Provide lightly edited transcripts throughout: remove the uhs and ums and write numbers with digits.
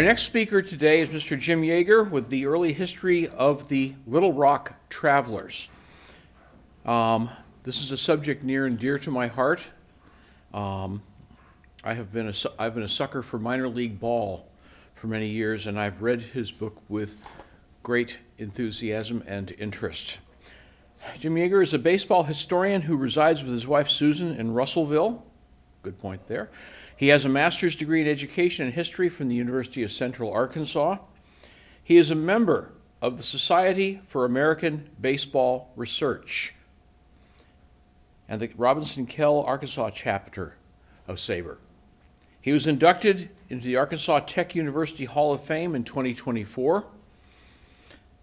Our next speaker today is Mr. Jim Yeager with the early history of the Little Rock Travelers. This is a subject near and dear to my heart. I've been a sucker for minor league ball for many years, and I've read his book with great enthusiasm and interest. Jim Yeager is a baseball historian who resides with his wife Susan in Russellville. Good point there. He has a master's degree in education and history from the University of Central Arkansas. He is a member of the Society for American Baseball Research and the Robinson Kell, Arkansas chapter of SABR. He was inducted into the Arkansas Tech University Hall of Fame in 2024.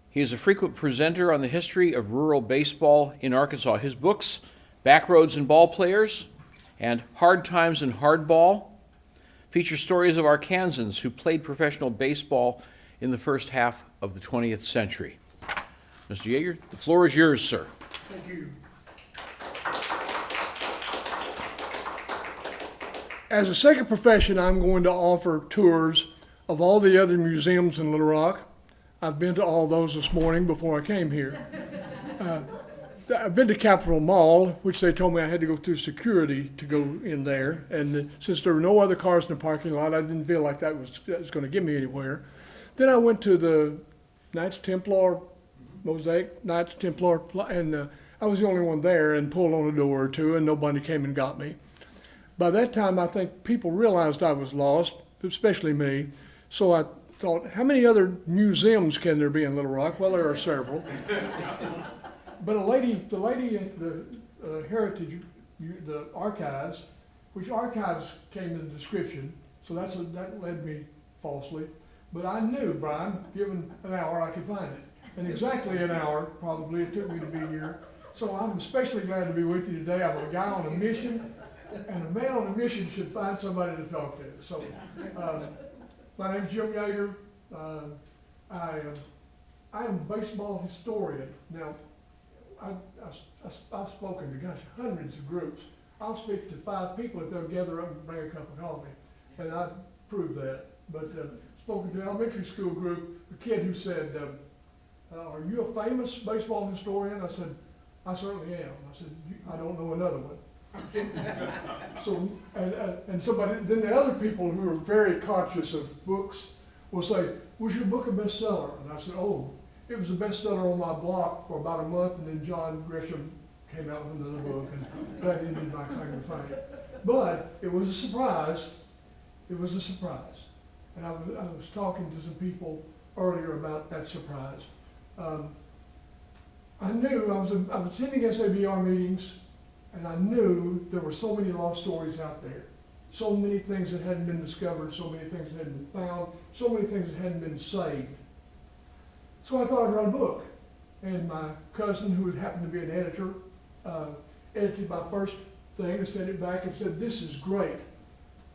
He is a frequent presenter on the history of rural baseball in Arkansas. His books, Backroads and Ball Players and Hard Times and Hardball, feature stories of Arkansans who played professional baseball in the first half of the 20th century. Mr. Yeager, the floor is yours, sir. Thank you. As a second profession, I'm going to offer tours of all the other museums in Little Rock. I've been to all those this morning before I came here. I've been to Capitol Mall, which they told me I had to go through security to go in there. And since there were no other cars in the parking lot, I didn't feel like that was going to get me anywhere. Then I went to the Knights Templar, Mosaic Knights Templar, and I was the only one there and pulled on a door or two, and nobody came and got me. By that time, I think people realized I was lost, especially me. So I thought, how many other museums can there be in Little Rock? Well, there are several. But the lady at the Heritage, the archives, which archives came in the description, so that led me falsely. But I knew, Brian, given an hour, I could find it. And exactly an hour, probably, it took me to be here. So I'm especially glad to be with you today. I'm a guy on a mission, and a man on a mission should find somebody to talk to. So my name's Jim Yeager. I am a baseball historian. Now, I've spoken to, hundreds of groups. I'll speak to 5 people if they'll gather up and bring a cup of coffee, and I prove that. But spoken to an elementary school group, a kid who said, are you a famous baseball historian? I said, I certainly am. I said, I don't know another one. So, and somebody, then the other people who are very conscious of books will say, was your book a bestseller? And I said, oh, it was a bestseller on my block for about a month, and then John Grisham came out with another book, and that ended my claim to fame. But it was a surprise. It was a surprise. And I was talking to some people earlier about that surprise. I knew, I was attending SABR meetings, and I knew there were so many lost stories out there. So many things that hadn't been discovered, so many things that hadn't been found, so many things that hadn't been saved. So I thought I'd write a book. And my cousin, who happened to be an editor, edited my first thing and sent it back and said, this is great.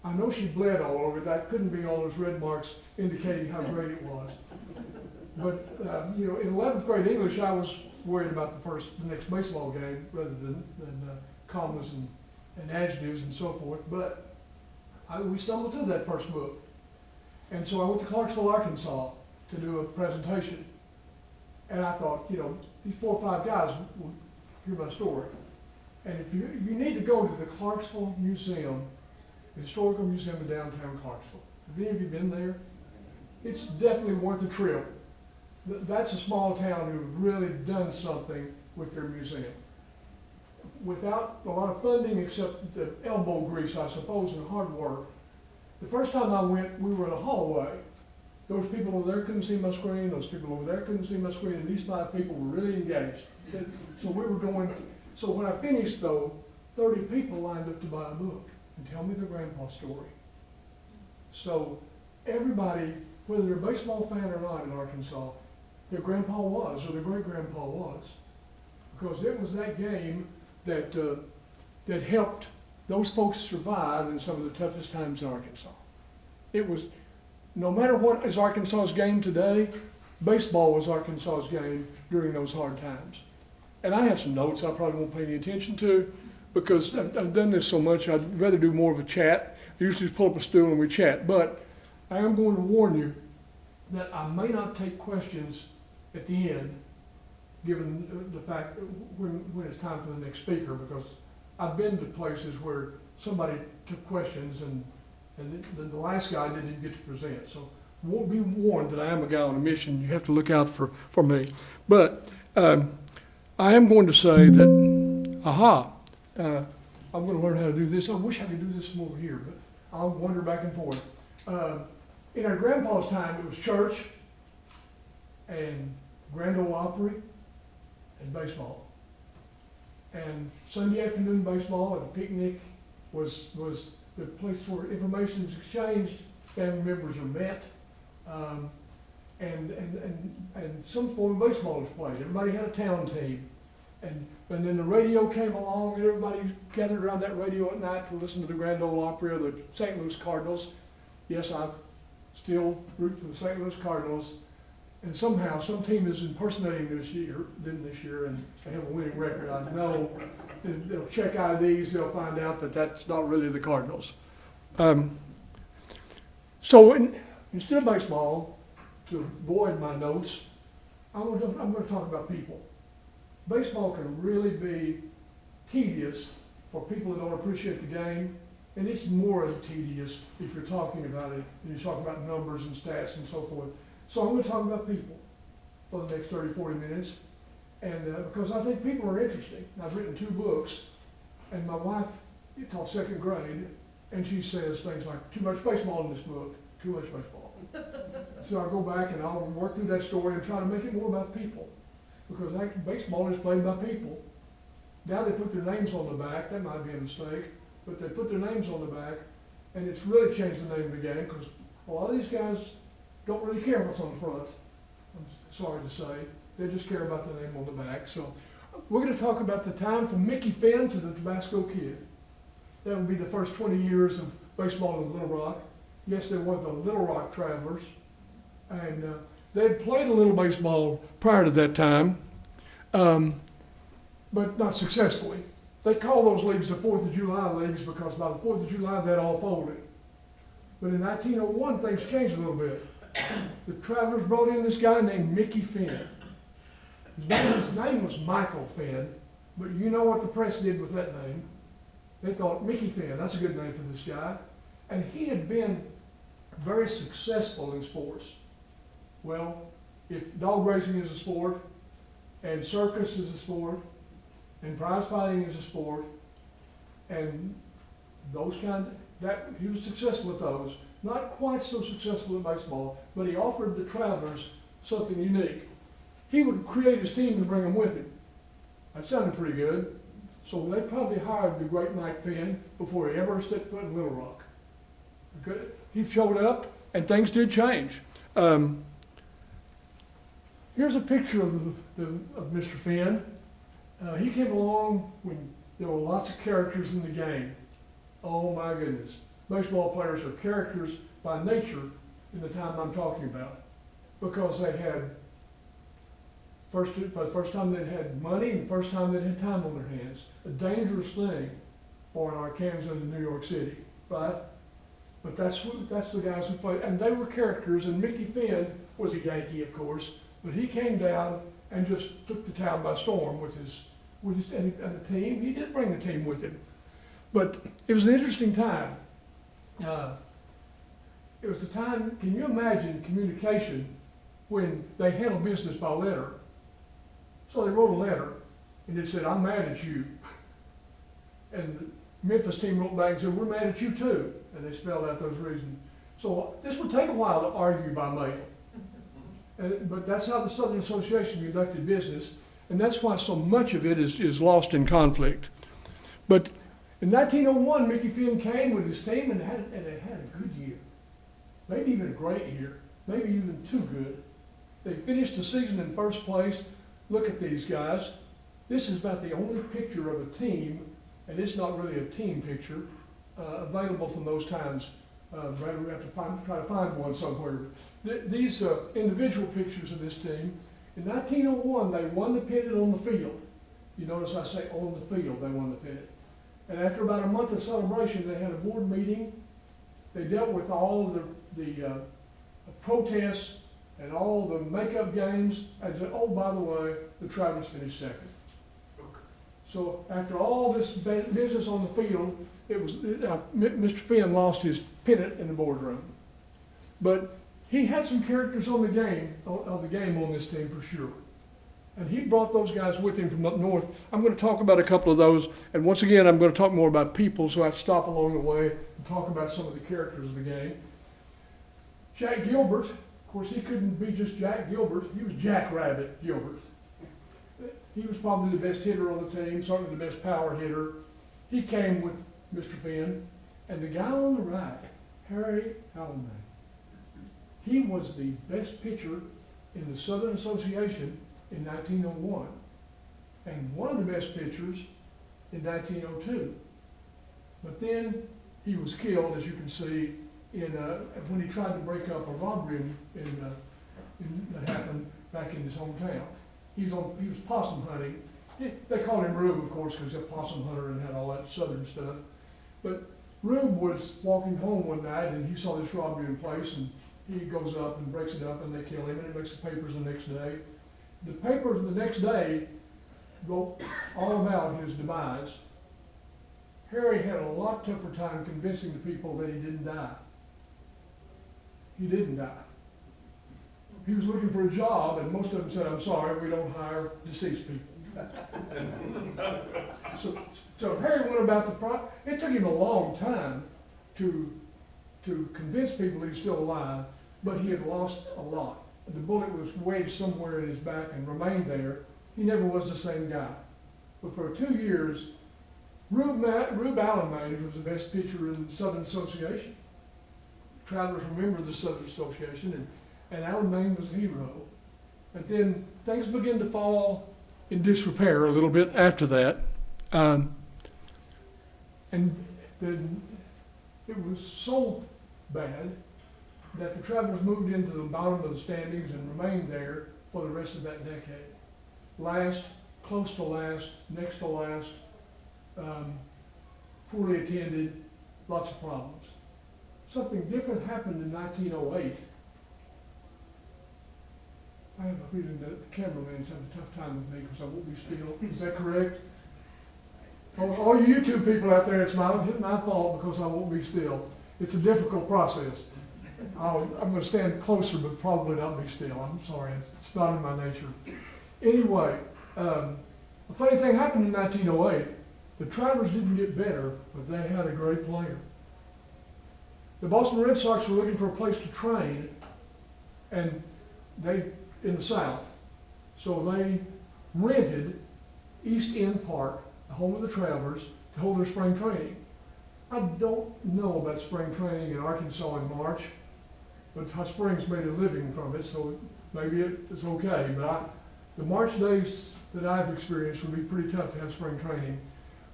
I know she bled all over it. That couldn't be all those red marks indicating how great it was. But, in 11th grade English, I was worried about the next baseball game rather than commas and adjectives and so forth. But we stumbled through that first book. And so I went to Clarksville, Arkansas to do a presentation. And I thought, these 4 or 5 guys will hear my story. And if you need to go to the Clarksville Museum, the Historical Museum in downtown Clarksville. Have any of you been there? It's definitely worth a trip. That's a small town who've really done something with their museum. Without a lot of funding except the elbow grease, I suppose, and hard work. The first time I went, we were in a hallway. Those people over there couldn't see my screen, those people over there couldn't see my screen, and these 5 people were really engaged. So we were going, so when I finished though, 30 people lined up to buy a book and tell me their grandpa story. So everybody, whether they're a baseball fan or not in Arkansas, their grandpa was, or their great-grandpa was. Because it was that game that helped those folks survive in some of the toughest times in Arkansas. It was, no matter what is Arkansas's game today, baseball was Arkansas's game during those hard times. And I have some notes I probably won't pay any attention to because I've done this so much, I'd rather do more of a chat. I usually just pull up a stool and we chat. But I am going to warn you that I may not take questions at the end, given the fact that when it's time for the next speaker, because I've been to places where somebody took questions and the last guy didn't even get to present. So won't be warned that I am a guy on a mission. You have to look out for me. But I am going to say that, I'm going to learn how to do this. I wish I could do this from over here, but I'll wander back and forth. In our grandpa's time, it was church and Grand Ole Opry and baseball. And Sunday afternoon baseball and a picnic was the place where information is exchanged, family members are met, and some form of baseball was played. Everybody had a town team. And then the radio came along, and everybody gathered around that radio at night to listen to the Grand Ole Opry or the St. Louis Cardinals. Yes, I still root for the St. Louis Cardinals. And somehow, some team is impersonating them this year, and they have a winning record. I know they'll check IDs, they'll find out that that's not really the Cardinals. Instead of baseball, to avoid my notes, I'm going to talk about people. Baseball can really be tedious for people that don't appreciate the game, and it's more tedious if you're talking about it, and you're talking about numbers and stats and so forth. So I'm going to talk about people for the next 30, 40 minutes, and because I think people are interesting. I've written 2 books, and my wife taught 2nd grade, and she says things like, too much baseball in this book, too much baseball. So I'll go back and I'll work through that story and try to make it more about people. Because baseball is played by people. Now they put their names on the back. That might be a mistake, but they put their names on the back, and it's really changed the name of the game because a lot of these guys don't really care what's on the front. I'm sorry to say. They just care about the name on the back. So we're going to talk about the time from Mickey Finn to the Tabasco Kid. That would be the first 20 years of baseball in Little Rock. Yes, they were the Little Rock Travelers, and they'd played a little baseball prior to that time, but not successfully. They call those leagues the 4th of July leagues because by the 4th of July they'd all folded. But in 1901 things changed a little bit. The Travelers brought in this guy named Mickey Finn. His name was Michael Finn, but you know what the press did with that name? They thought, Mickey Finn, that's a good name for this guy. And he had been very successful in sports. Well, if dog racing is a sport, and circus is a sport, and prize fighting is a sport, and those he was successful at those. Not quite so successful at baseball, but he offered the Travelers something unique. He would create his team and bring them with him. That sounded pretty good. So they probably hired the great Mike Finn before he ever set foot in Little Rock. Okay. He showed up, and things did change. Here's a picture of Mr. Finn. He came along when there were lots of characters in the game. Oh my goodness. Baseball players are characters by nature in the time I'm talking about because they had, for the first time they'd had money and the first time they'd had time on their hands. A dangerous thing for an Arkansas and New York City, right? But that's the guys who played, and they were characters, and Mickey Finn was a Yankee, of course, but he came down and just took the town by storm with his and the team. He did bring the team with him. But it was an interesting time. It was a time, can you imagine communication when they handled business by letter? So they wrote a letter, and it said, I'm mad at you. And the Memphis team wrote back and said, we're mad at you too. And they spelled out those reasons. So this would take a while to argue by mail. But that's how the Southern Association conducted business, and that's why so much of it is lost in conflict. But in 1901, Mickey Finn came with his team and it had a good year. Maybe even a great year. Maybe even too good. They finished the season in first place. Look at these guys. This is about the only picture of a team, and it's not really a team picture, available from those times. We have to try to find one somewhere. These individual pictures of this team. In 1901, they won the pennant on the field. You notice I say on the field, they won the pennant. And after about a month of celebration, they had a board meeting. They dealt with all of the protests and all the makeup games, and said, oh, by the way, the Travelers finished second. So after all this business on the field, Mr. Finn lost his pennant in the boardroom. But he had some characters on the game on this team for sure. And he brought those guys with him from up north. I'm going to talk about a couple of those. And once again, I'm going to talk more about people, so I have to stop along the way and talk about some of the characters of the game. Jack Gilbert, of course, he couldn't be just Jack Gilbert. He was Jack Rabbit Gilbert. He was probably the best hitter on the team, certainly the best power hitter. He came with Mr. Finn. And the guy on the right, Harry Allen, he was the best pitcher in the Southern Association in 1901, and one of the best pitchers in 1902. But then he was killed, as you can see, when he tried to break up a robbery that happened back in his hometown. He was possum hunting. They called him Rube, of course, because he's a possum hunter and had all that Southern stuff. But Rube was walking home one night, and he saw this robbery in place, and he goes up and breaks it up, and they kill him, and it makes the papers the next day. The papers the next day wrote all about his demise. Harry had a lot tougher time convincing the people that he didn't die. He didn't die. He was looking for a job, and most of them said, I'm sorry, we don't hire deceased people. So Harry went about the process. It took him a long time to convince people that he's still alive, but he had lost a lot. The bullet was wedged somewhere in his back and remained there. He never was the same guy. But for 2 years, Rube Allen was the best pitcher in the Southern Association. Travelers remember the Southern Association, and Allen was the hero. But then things began to fall in disrepair a little bit after that. And then it was so bad that the Travelers moved into the bottom of the standings and remained there for the rest of that decade. Last, close to last, next to last, poorly attended, lots of problems. Something different happened in 1908. I have a feeling that the cameraman's having a tough time with me because I won't be still. Is that correct? All you YouTube people out there, it's my fault because I won't be still. It's a difficult process. I'm going to stand closer, but probably not be still. I'm sorry, it's not in my nature. Anyway, a funny thing happened in 1908. The Travelers didn't get better, but they had a great player. The Boston Red Sox were looking for a place to train, and in the South, so they rented East End Park, the home of the Travelers, to hold their spring training. I don't know about spring training in Arkansas in March, but Hot Springs made a living from it, so maybe it's okay. But the March days that I've experienced would be pretty tough to have spring training.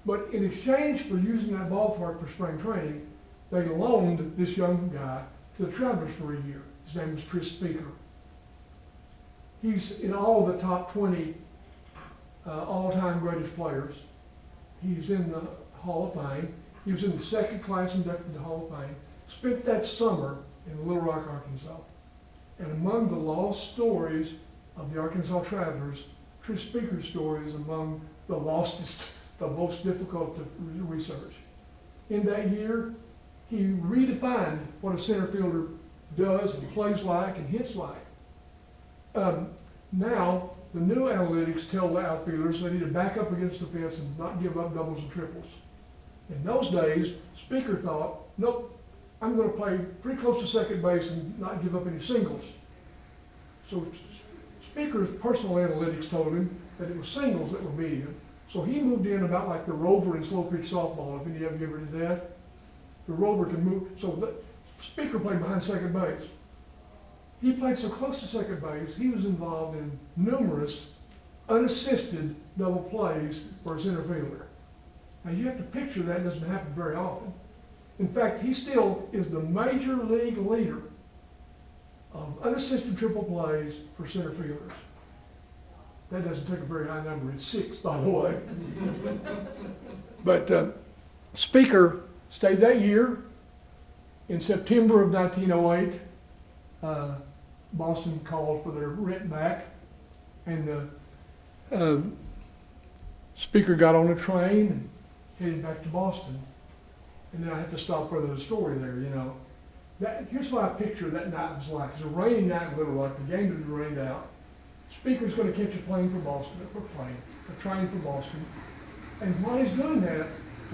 But in exchange for using that ballpark for spring training, they loaned this young guy to the Travelers for a year. His name was Tris Speaker. He's in all the top 20 all-time greatest players. He's in the Hall of Fame. He was in the second class inducted to the Hall of Fame. Spent that summer in Little Rock, Arkansas. And among the lost stories of the Arkansas Travelers, Tris Speaker's story is among the lostest, the most difficult to research. In that year, he redefined what a center fielder does and plays like and hits like. Now, the new analytics tell the outfielders they need to back up against the fence and not give up doubles and triples. In those days, Speaker thought, nope, I'm going to play pretty close to second base and not give up any singles. So Speaker's personal analytics told him that it was singles that were beating him. So he moved in about like the rover in slow pitch softball, if any of you ever did that. The rover can move. So the Speaker played behind second base. He played so close to second base, he was involved in numerous unassisted double plays for a center fielder. Now you have to picture that doesn't happen very often. In fact, he still is the major league leader of unassisted triple plays for center fielders. That doesn't take a very high number. It's 6, by the way. But Speaker stayed that year, In September of 1908, Boston called for their rent back, and the speaker got on a train and headed back to Boston. And then I have to stop further the story there, you know. Here's what I picture that night was like. It's a rainy night in Little Rock. The game had rained out. Speaker's going to catch a plane for Boston, a train for Boston. And while he's doing that,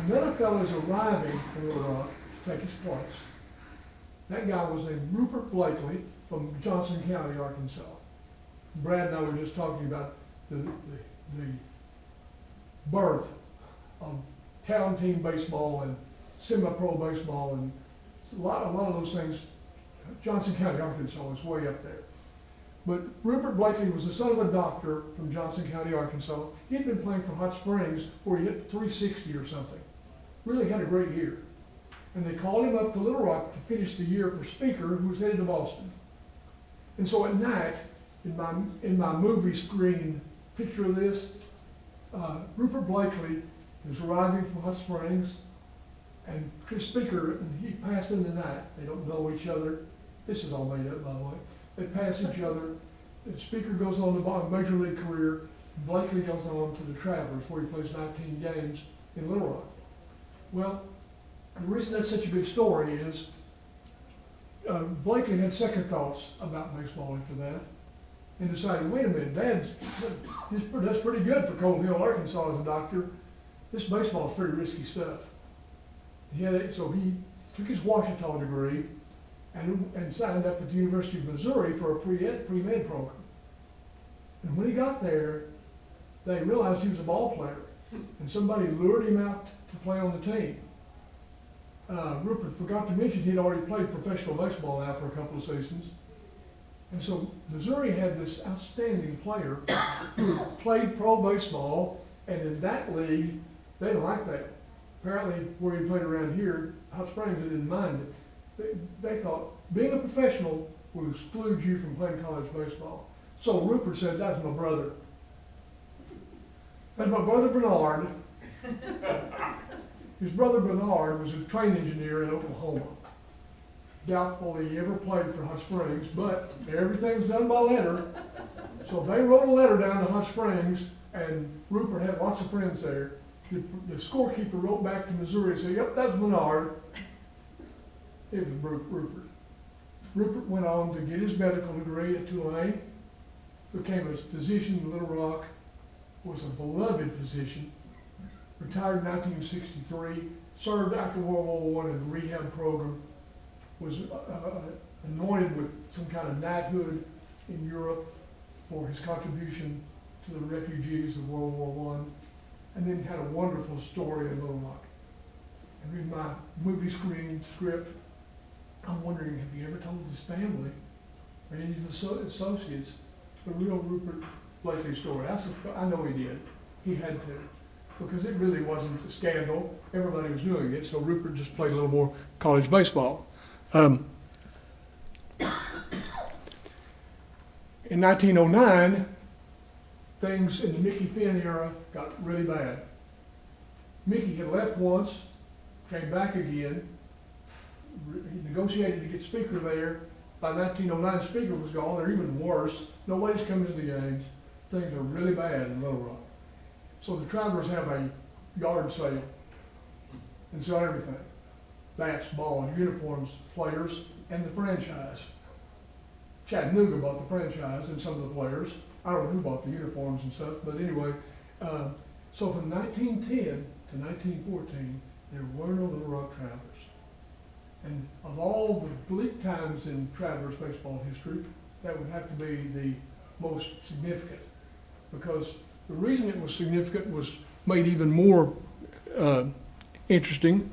another fellow is arriving in Little Rock to take his place. That guy was named Rupert Blakely from Johnson County, Arkansas. Brad and I were just talking about the birth of town team baseball and semi-pro baseball, and a lot of those things. Johnson County, Arkansas was way up there. But Rupert Blakely was the son of a doctor from Johnson County, Arkansas. He had been playing for Hot Springs where he hit 360 or something. Really had a great year. And they called him up to Little Rock to finish the year for speaker, who was headed to Boston. And so at night, in my movie screen picture of this, Rupert Blakely is arriving from Hot Springs, and Chris Speaker, and he passed in the night. They don't know each other. This is all made up, by the way. They pass each other. The Speaker goes on to major league career. Blakely goes on to the Travelers, where he plays 19 games in Little Rock. Well, the reason that's such a big story is Blakely had second thoughts about baseball after that, and decided, wait a minute, that's pretty good for Cold Hill, Arkansas, as a doctor. This baseball is pretty risky stuff. So he took his Washita degree and signed up at the University of Missouri for a pre-med program. And when he got there, they realized he was a ball player, and somebody lured him out to play on the team. Rupert forgot to mention he'd already played professional baseball now for a couple of seasons. And so Missouri had this outstanding player who played pro baseball, and in that league, they didn't like that. Apparently, where he played around here, Hot Springs, they didn't mind it. They thought being a professional would exclude you from playing college baseball. So Rupert said, that's my brother. That's my brother Bernard. His brother Bernard was a train engineer in Oklahoma. Doubtful he ever played for Hot Springs, but everything's done by letter. So they wrote a letter down to Hot Springs, and Rupert had lots of friends there. The scorekeeper wrote back to Missouri and said, yep, that's Bernard. It was Rupert. Rupert went on to get his medical degree at Tulane, became a physician in Little Rock, was a beloved physician, retired in 1963, served after World War I in a rehab program, was anointed with some kind of knighthood in Europe for his contribution to the refugees of World War I, and then had a wonderful story in Little Rock. And in my movie screen script, I'm wondering, have you ever told his family or any of his associates the real Rupert Blakely story? I know he did. He had to, because it really wasn't a scandal. Everybody was doing it, so Rupert just played a little more college baseball. In 1909, things in the Mickey Finn era got really bad. Mickey had left once, came back again. He negotiated to get Speaker there. By 1909, Speaker was gone, or even worse. Nobody's coming to the games. Things are really bad in Little Rock. So the Travelers have a yard sale and sell everything. Bats, ball, uniforms, players, and the franchise. Chattanooga bought the franchise and some of the players. I don't know who bought the uniforms and stuff, but anyway. So from 1910 to 1914, there were no Little Rock Travelers. And of all the bleak times in Travelers baseball history, that would have to be the most significant. Because the reason it was significant was made even more interesting,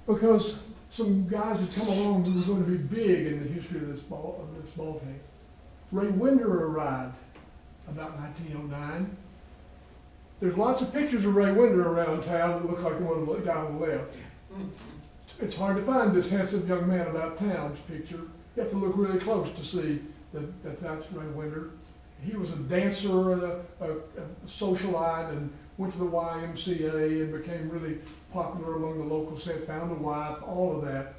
because some guys had come along who were going to be big in the history of this ball team. Ray Winder arrived about 1909. There's lots of pictures of Ray Winder around town that look like the one down on the left. It's hard to find this handsome young man about town's picture. You have to look really close to see that that's Ray Winder. He was a dancer and a socialite, and went to the YMCA and became really popular among the local set, found a wife, all of that.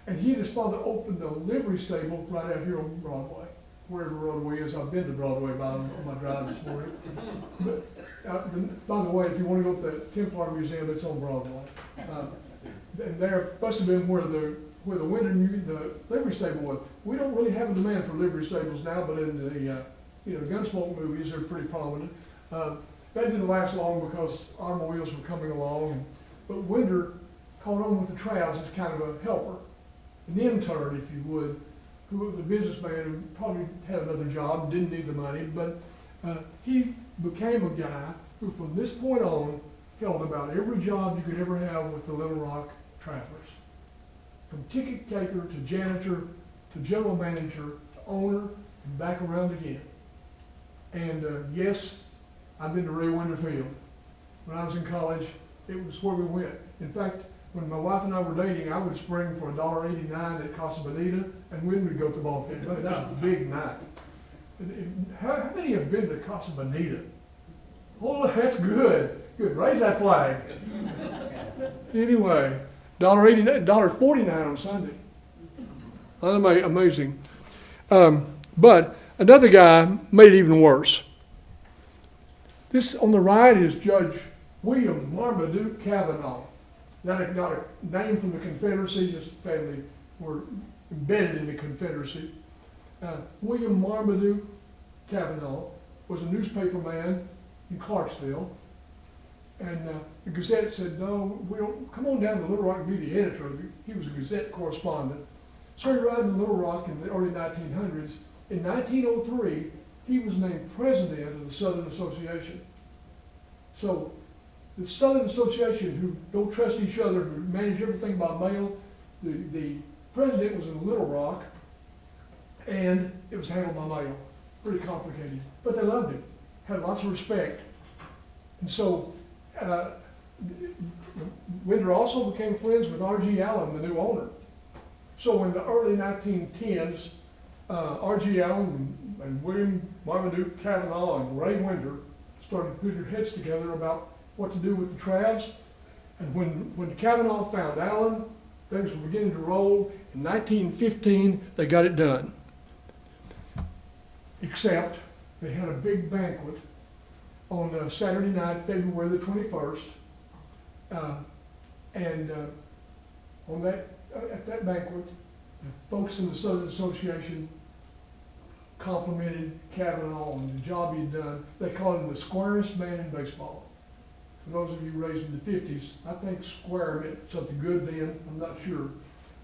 And he and his father opened a livery stable right out here on Broadway, wherever Broadway is. I've been to Broadway on my drive this morning. But, by the way, if you want to go to the Templar Museum, it's on Broadway. And there must have been where the the livery stable was. We don't really have a demand for livery stables now, but in the Gunsmoke movies, they're pretty prominent. That didn't last long because automobiles were coming along, but Winder caught on with the Travs as kind of a helper, an intern, if you would, who was a businessman who probably had another job, didn't need the money, but he became a guy who from this point on held about every job you could ever have with the Little Rock Travelers. From ticket taker to janitor to general manager to owner and back around again. And yes, I've been to Ray Winder Field. When I was in college, it was where we went. In fact, when my wife and I were dating, I would spring for $1.89 at Casa Bonita, and we would go to the ball game. That was a big night. How many have been to Casa Bonita? Oh, that's good. Good. Raise that flag. Anyway, $1.89, $1.49 on Sunday. Amazing. But another guy made it even worse. This on the right is Judge William Marmaduke Kavanaugh. Not a name from the Confederacy. His family were embedded in the Confederacy. William Marmaduke Kavanaugh was a newspaper man in Clarksville. And the Gazette said, no, we don't, come on down to Little Rock and be the editor. He was a Gazette correspondent. Started writing in Little Rock in the early 1900s. In 1903, he was named president of the Southern Association. So the Southern Association, who don't trust each other, who manage everything by mail, the president was in Little Rock, and it was handled by mail. Pretty complicated. But they loved him, had lots of respect. And so Winder also became friends with R.G. Allen, the new owner. So in the early 1910s, R.G. Allen and William Marmaduke Kavanaugh and Ray Winder started putting their heads together about what to do with the Travs. And when Kavanaugh found Allen, things were beginning to roll. In 1915, they got it done. Except they had a big banquet on Saturday night, February the 21st. At that banquet, the folks in the Southern Association complimented Kavanaugh on the job he'd done. They called him the squarest man in baseball. For those of you raised in the 50s, I think square meant something good then, I'm not sure.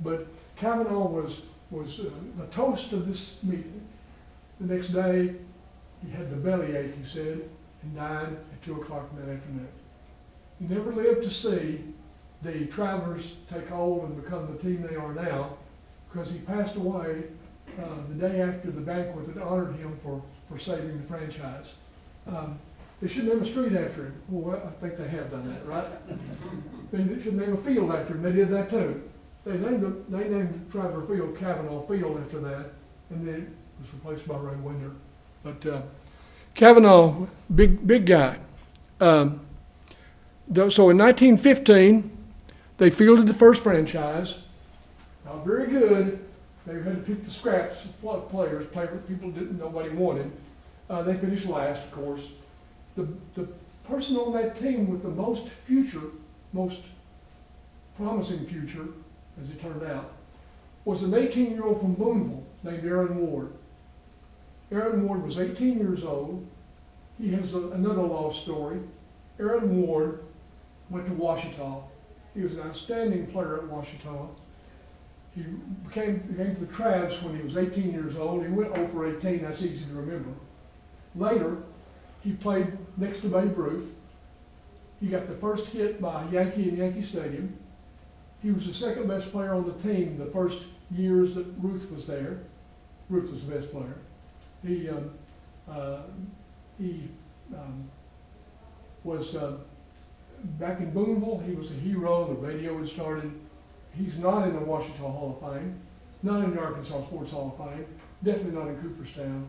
But Kavanaugh was the toast of this meeting. The next day, he had the bellyache, he said, and died at 2 o'clock in that afternoon. He never lived to see the Travelers take hold and become the team they are now, because he passed away the day after the banquet that honored him for saving the franchise. They should name a street after him. Well, I think they have done that, right? They should name a field after him. They did that too. They named Traveler Field Kavanaugh Field after that, and then it was replaced by Ray Winder. But Kavanaugh, big guy. So in 1915, they fielded the first franchise. Not very good. They had to pick the scraps of players people nobody wanted. They finished last, of course. The person on that team with the most promising future, as it turned out, was an 18-year-old from Boonville named Aaron Ward. Aaron Ward was 18 years old. He has another lost story. Aaron Ward went to Ouachita. He was an outstanding player at Ouachita. He came to the Travs when he was 18 years old. He went 0 for 18, that's easy to remember. Later, he played next to Babe Ruth. He got the first hit by a Yankee in Yankee Stadium. He was the second best player on the team the first years that Ruth was there. Ruth was the best player. He was back in Boonville. He was a hero. The radio had started. He's not in the Ouachita Hall of Fame, not in the Arkansas Sports Hall of Fame, definitely not in Cooperstown,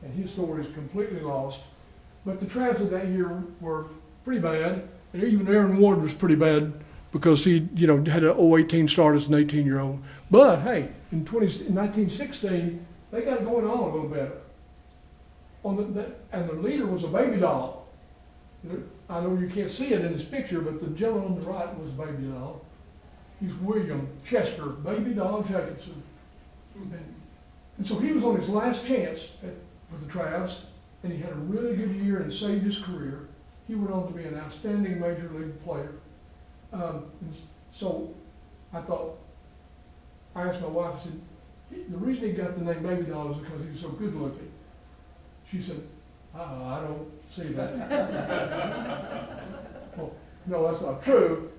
and his story is completely lost. But the Travs of that year were pretty bad, and even Aaron Ward was pretty bad because he, had an 018 start as an 18-year-old. But hey, in 1916, they got going on a little better. And the leader was a baby doll. I know you can't see it in this picture, but the gentleman on the right was a baby doll. He's William Chester, baby doll Jacobson. And so he was on his last chance for the Travs, and he had a really good year and saved his career. He went on to be an outstanding major league player. And so I asked my wife, I said, the reason he got the name baby doll is because he was so good looking. She said, I don't see that. Well, no, that's not true.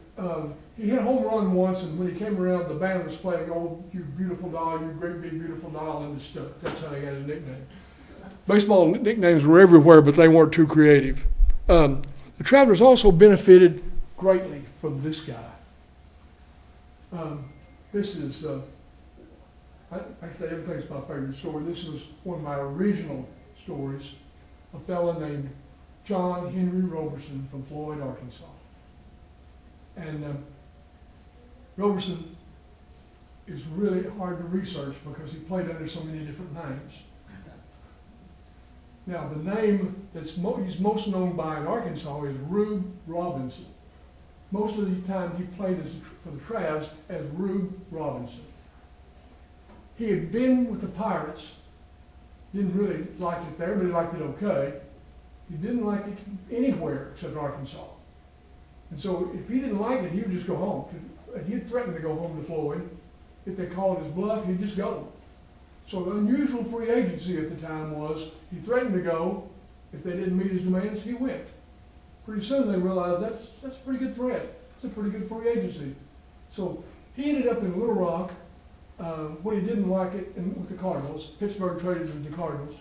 He hit a home run once, and when he came around, the band was playing, "Oh, you beautiful doll, you great big beautiful doll," and stuff. That's how he got his nickname. Baseball nicknames were everywhere, but they weren't too creative. The Travelers also benefited greatly from this guy. This is, I say everything's my favorite story. This was one of my original stories. A fellow named John Henry Roberson from Floyd, Arkansas. And Roberson is really hard to research because he played under so many different names. Now, the name he's most known by in Arkansas is Rube Robinson. Most of the time he played for the Travs as Rube Robinson. He had been with the Pirates, didn't really like it there, but he liked it okay. He didn't like it anywhere except Arkansas. And so if he didn't like it, he would just go home. And he'd threaten to go home to Floyd. If they called his bluff, he'd just go. So the unusual free agency at the time was he threatened to go. If they didn't meet his demands, he went. Pretty soon they realized that's a pretty good threat. It's a pretty good free agency. So he ended up in Little Rock when he didn't like it with the Cardinals. Pittsburgh traded him to the Cardinals.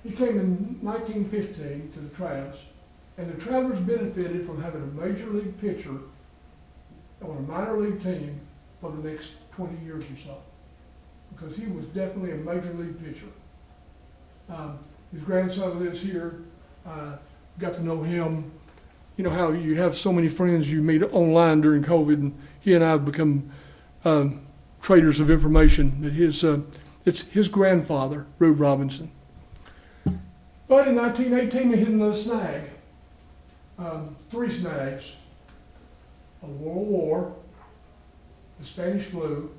He came in 1915 to the Travs, and the Travelers benefited from having a major league pitcher on a minor league team for the next 20 years or so, because he was definitely a major league pitcher. His grandson lives here. Got to know him. You know how you have so many friends you meet online during COVID, and he and I have become traders of information. That it's his grandfather, Rube Robinson. But in 1918, they hit another snag. 3 snags: a World War, the Spanish flu,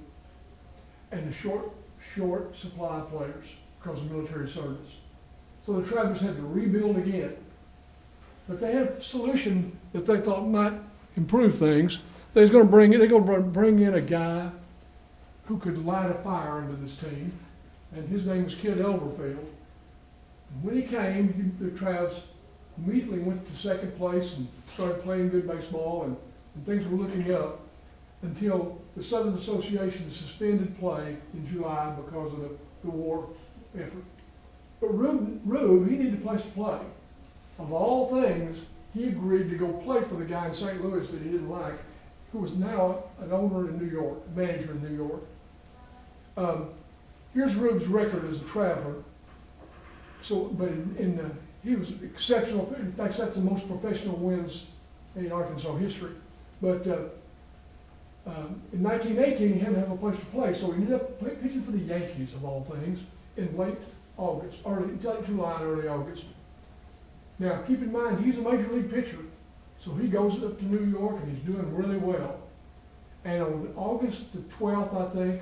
and a short supply of players because of military service. So the Travelers had to rebuild again. But they had a solution that they thought might improve things. They're going to bring in a guy who could light a fire into this team, and his name was Kid Elberfeld. And when he came, the Travs immediately went to second place and started playing good baseball, and things were looking up until the Southern Association suspended play in July because of the war effort. But Rube, he needed a place to play. Of all things, he agreed to go play for the guy in St. Louis that he didn't like, who was now an owner in New York, a manager in New York. Here's Rube's record as a Traveler. So, but he was exceptional. In fact, that's the most professional wins in Arkansas history. But in 1918, he had to have a place to play, so he ended up pitching for the Yankees, of all things, in late July and early August. Now, keep in mind, he's a major league pitcher, so he goes up to New York and he's doing really well. And on August the 12th, I think,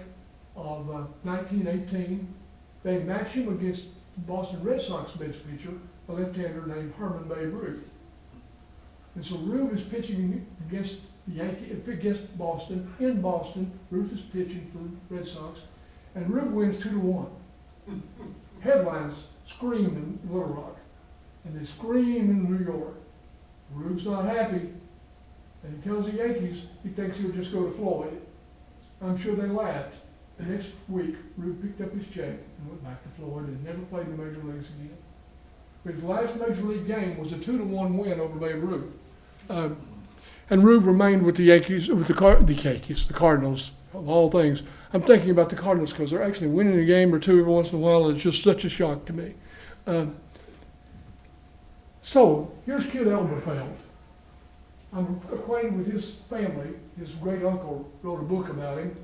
of 1918, they match him against the Boston Red Sox best pitcher, a left-hander named Herman Babe Ruth. And so Rube is pitching against against Boston, in Boston. Ruth is pitching for the Red Sox, and Rube wins 2-1. Headlines scream in Little Rock, and they scream in New York. Rube's not happy, and he tells the Yankees he thinks he'll just go to Floyd. I'm sure they laughed. The next week, Rube picked up his check and went back to Floyd and never played in the major leagues again. But his last major league game was a 2-1 win over Babe Ruth. And Rube remained with the Yankees, with the Cardinals, of all things. I'm thinking about the Cardinals because they're actually winning a game or two every once in a while, and it's just such a shock to me. So here's Kid Elberfeld. I'm acquainted with his family. His great uncle wrote a book about him.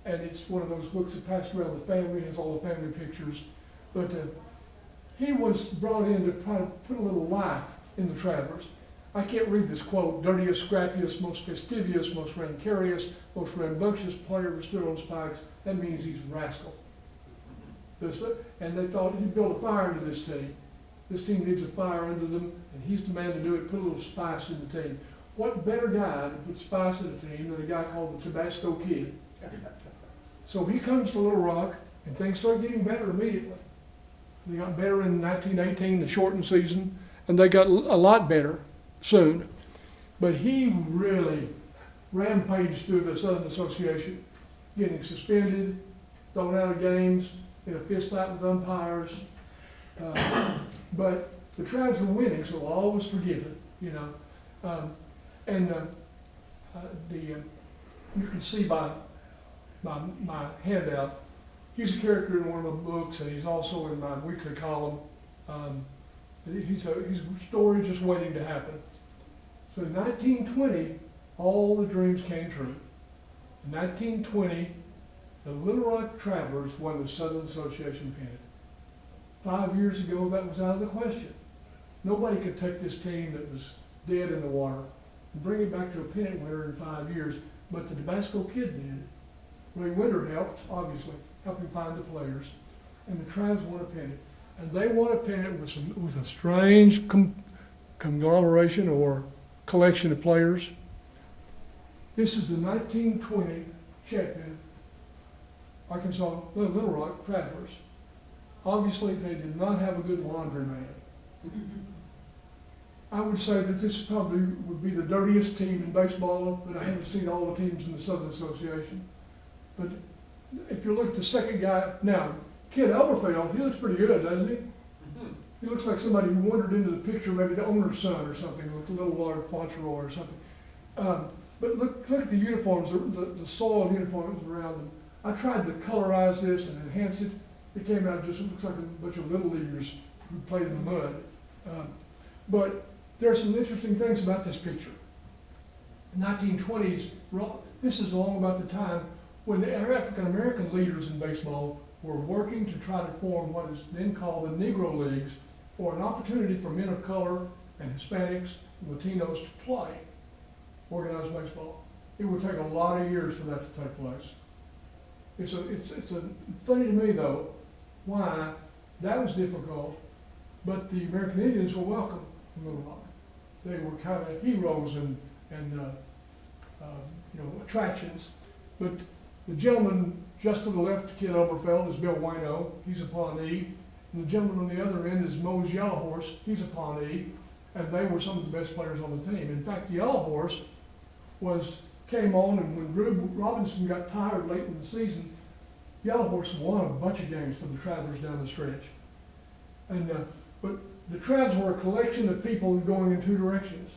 And it's one of those books that passed around the family, has all the family pictures. But he was brought in to try to put a little life in the Travelers. I can't read this quote: dirtiest, scrappiest, most fastidious, most rancorous, most rambunctious player ever stood on spikes. That means he's a rascal. And they thought he'd build a fire into this team. This team needs a fire under them, and he's the man to do it, put a little spice in the team. What better guy to put spice in the team than a guy called the Tabasco Kid? So he comes to Little Rock, and things start getting better immediately. They got better in 1918, the shortened season, and they got a lot better soon. But he really rampaged through the Southern Association, getting suspended, thrown out of games, in a fist fight with umpires. But the Travs were winning, so all was forgiven, you know. You can see by my handout, he's a character in one of my books, and he's also in my weekly column. He's a story just waiting to happen. So in 1920, all the dreams came true. In 1920, the Little Rock Travelers won the Southern Association pennant. 5 years ago, that was out of the question. Nobody could take this team that was dead in the water and bring it back to a pennant winner in 5 years, but the Tabasco Kid did. Ray Winter helped, obviously, helping find the players, and the Travs won a pennant. And they won a pennant with a strange conglomeration or collection of players. This is the 1920 champion, Arkansas, Little Rock Travelers. Obviously, they did not have a good laundryman. I would say that this probably would be the dirtiest team in baseball, but I haven't seen all the teams in the Southern Association. But if you look at the second guy, now, Kid Elberfeld, he looks pretty good, doesn't he? He looks like somebody who wandered into the picture, maybe the owner's son or something, with a little Lord Fauntleroy or something. But look at the uniforms, the soiled uniforms around them. I tried to colorize this and enhance it. It came out just looks like a bunch of little leaguers who played in the mud. But there are some interesting things about this picture. 1920s, this is along about the time when the African American leaders in baseball were working to try to form what is then called the Negro Leagues for an opportunity for men of color and Hispanics, Latinos to play organized baseball. It would take a lot of years for that to take place. It's funny to me though why that was difficult, but the American Indians were welcome in Little Rock. They were kind of heroes and attractions. But the gentleman just to the left of Kid Oberfeld is Bill Wino. He's a Pawnee. And the gentleman on the other end is Mose Yellow Horse. He's a Pawnee. And they were some of the best players on the team. In fact, Yellow Horse came on, and when Rube Robinson got tired late in the season, Yellow Horse won a bunch of games for the Travelers down the stretch. But the Travs were a collection of people going in two directions.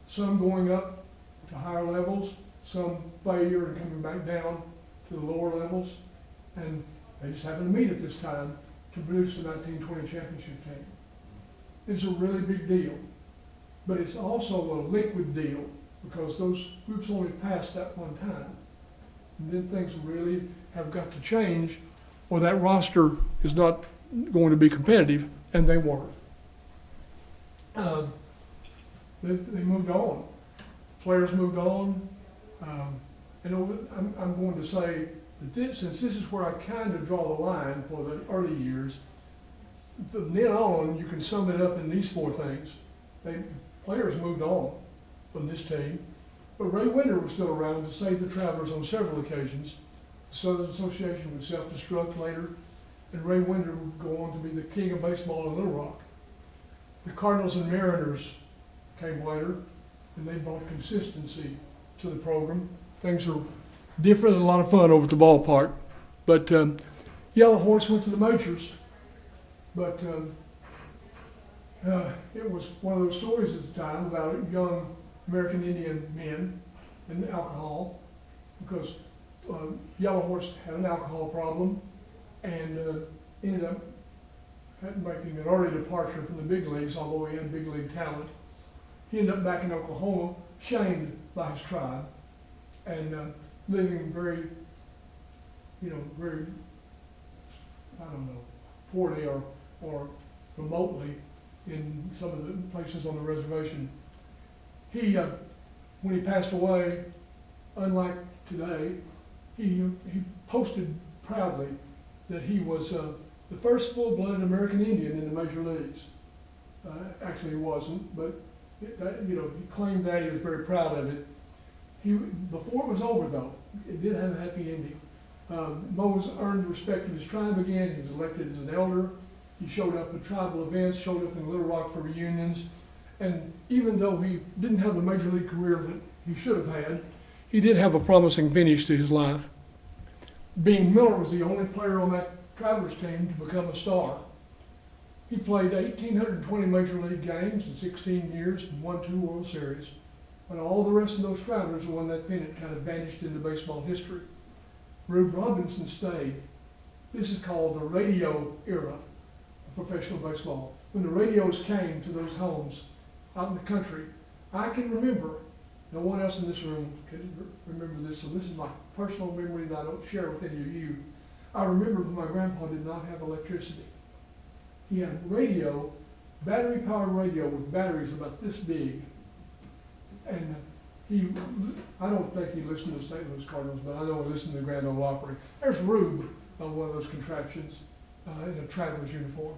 Some going up to higher levels, some failure and coming back down to the lower levels. And they just happened to meet at this time to produce the 1920 championship team. It's a really big deal. But it's also a liquid deal because those groups only passed that one time. And then things really have got to change or that roster is not going to be competitive, and they weren't. They moved on. Players moved on. I'm going to say that since this is where I kind of draw the line for the early years, from then on you can sum it up in these four things. Players moved on from this team, but Ray Winter was still around to save the Travelers on several occasions. The Southern Association would self-destruct later, and Ray Winter would go on to be the king of baseball in Little Rock. The Cardinals and Mariners came later, and they brought consistency to the program. Things are different and a lot of fun over at the ballpark. But Yellow Horse went to the majors, but it was one of those stories at the time about young American Indian men and alcohol, because Yellow Horse had an alcohol problem and ended up making an early departure from the big leagues, although he had big league talent. He ended up back in Oklahoma, shamed by his tribe, and living very, very, I don't know, poorly or remotely in some of the places on the reservation. He, when he passed away, unlike today, he posted proudly that he was the first full-blooded American Indian in the major leagues. Actually, he wasn't, but he claimed that. He was very proud of it. Before it was over, though, it did have a happy ending. Mose earned the respect of his tribe again. He was elected as an elder. He showed up at tribal events, showed up in Little Rock for reunions. And even though he didn't have the major league career that he should have had, he did have a promising finish to his life. Being Miller was the only player on that Travelers team to become a star. He played 1,820 major league games in 16 years and won 2 World Series. But all the rest of those Travelers who won that pennant kind of vanished into baseball history. Rube Robinson stayed. This is called the radio era of professional baseball. When the radios came to those homes out in the country, I can remember, no one else in this room can remember this, so this is my personal memory that I don't share with any of you. I remember when my grandpa did not have electricity. He had radio, battery-powered radio with batteries about this big. And I don't think he listened to St. Louis Cardinals, but I know he listened to the Grand Ole Opry. There's Rube on one of those contraptions in a Travelers uniform.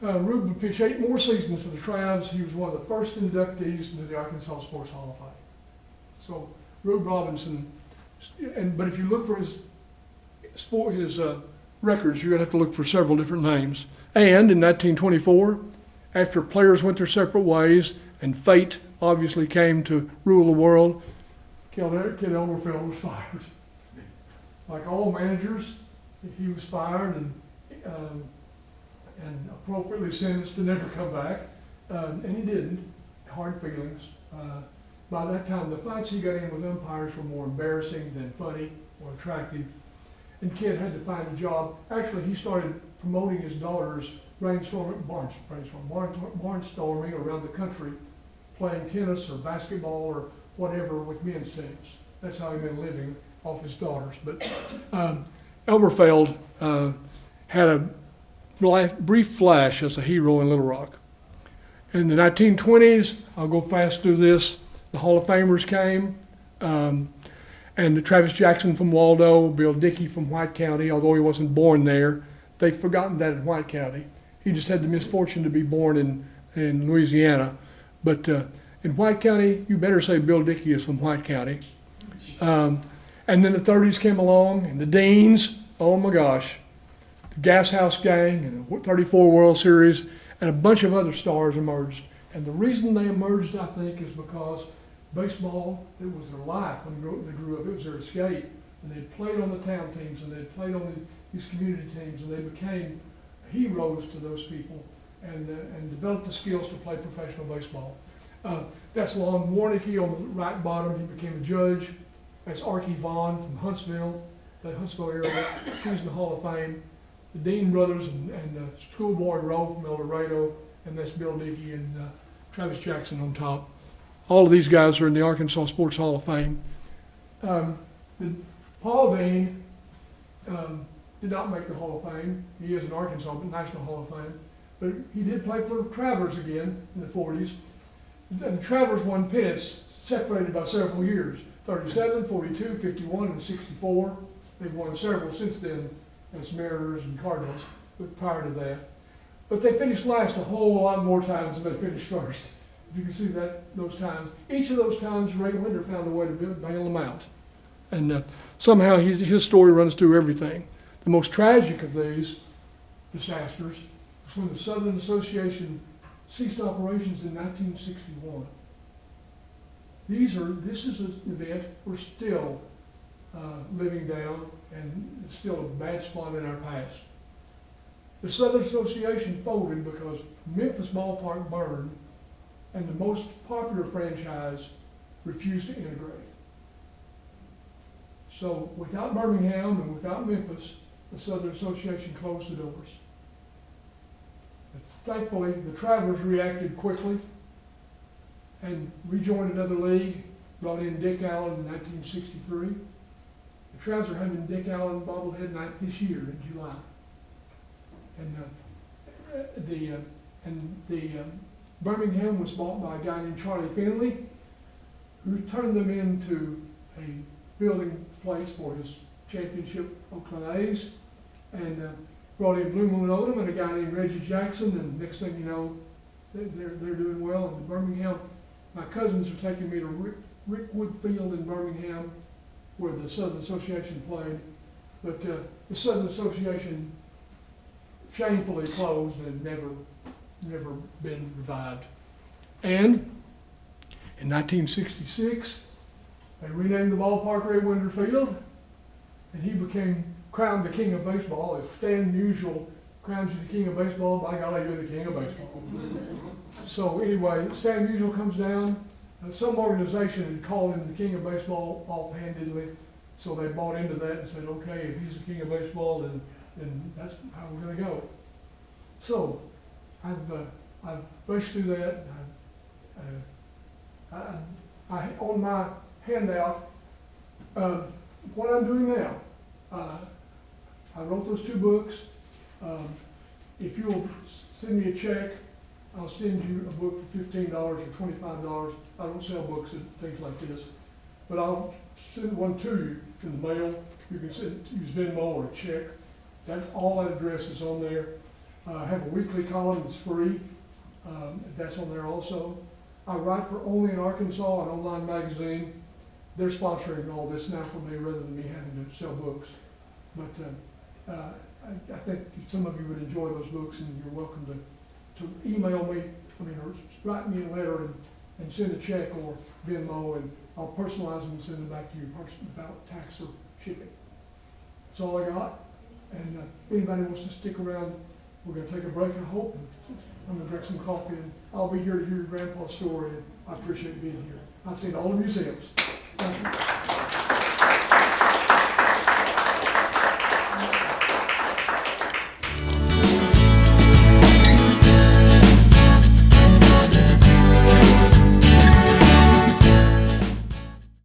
Rube would pitch 8 more seasons for the Travs. He was one of the first inductees into the Arkansas Sports Hall of Fame. So Rube Robinson, but if you look for his records, you're going to have to look for several different names. And in 1924, after players went their separate ways and fate obviously came to rule the world, Kid Elberfeld was fired. Like all managers, he was fired and appropriately sentenced to never come back, and he didn't. Hard feelings. By that time, the fights he got in with umpires were more embarrassing than funny or attractive, and Kid had to find a job. Actually, he started promoting his daughter's barnstorming around the country, playing tennis or basketball or whatever with men's teams. That's how he made a living off his daughters. But Elberfeld had a brief flash as a hero in Little Rock. In the 1920s, I'll go fast through this, the Hall of Famers came, and Travis Jackson from Waldo, Bill Dickey from White County, although he wasn't born there. They've forgotten that in White County. He just had the misfortune to be born in Louisiana. But in White County, you better say Bill Dickey is from White County. And then the 30s came along, and the Deans, oh my gosh, the Gas House Gang, and the 34 World Series, and a bunch of other stars emerged. And the reason they emerged, I think, is because baseball, it was their life when they grew up. It was their escape. And they played on the town teams, and they played on these community teams, and they became heroes to those people and developed the skills to play professional baseball. That's Lon Warnicki on the right bottom. He became a judge. That's Archie Vaughn from Huntsville, that Huntsville area. He's in the Hall of Fame. The Dean brothers and Schoolboy Rowe from El Dorado, and that's Bill Dickey and Travis Jackson on top. All of these guys are in the Arkansas Sports Hall of Fame. Paul Dean did not make the Hall of Fame. He is in Arkansas, but National Hall of Fame. But he did play for Travelers again in the 40s. And the Travelers won pennants separated by several years, 37, 42, 51, and 64. They've won several since then as Mariners and Cardinals, but prior to that. But they finished last a whole lot more times than they finished first. If you can see those times. Each of those times, Ray Winder found a way to bail them out. And somehow his story runs through everything. The most tragic of these disasters was when the Southern Association ceased operations in 1961. This is an event we're still living down, and it's still a bad spot in our past. The Southern Association folded because Memphis Ballpark burned, and the most popular franchise refused to integrate. So without Birmingham and without Memphis, the Southern Association closed the doors. But thankfully, the Travelers reacted quickly. and rejoined another league, brought in Dick Allen in 1963. The Trouts are having Dick Allen bobblehead night this year in July. And the Birmingham was bought by a guy named Charlie Finley, who turned them into a building place for his championship Oakland A's, and brought in Blue Moon Odom and a guy named Reggie Jackson, and next thing you know, they're doing well. And Birmingham, my cousins are taking me to Rickwood Field in Birmingham, where the Southern Association played, but the Southern Association shamefully closed and never been revived. And in 1966, they renamed the ballpark Ray Winder Field, and he became crowned the king of baseball. If Stan Musial crowns you the king of baseball, by golly, you're the king of baseball. So anyway, Stan Musial comes down. Some organization had called him the king of baseball offhandedly, so they bought into that and said, okay, if he's the king of baseball, then that's how we're going to go. So I've brushed through that. On my handout, what I'm doing now, I wrote those 2 books. If you'll send me a check, I'll send you a book for $15 or $25. I don't sell books and things like this, but I'll send one to you in the mail. You can use Venmo or a check. All that address is on there. I have a weekly column that's free. That's on there also. I write for Only in Arkansas, an online magazine. They're sponsoring all this now for me rather than me having to sell books. But I think some of you would enjoy those books, and you're welcome to email me, or write me a letter and send a check or Venmo, and I'll personalize them and send them back to you without tax or shipping. That's all I got. And if anybody wants to stick around, we're going to take a break, I hope. And I'm going to drink some coffee, and I'll be here to hear your grandpa's story, and I appreciate being here. I've seen all the museums. Thank you.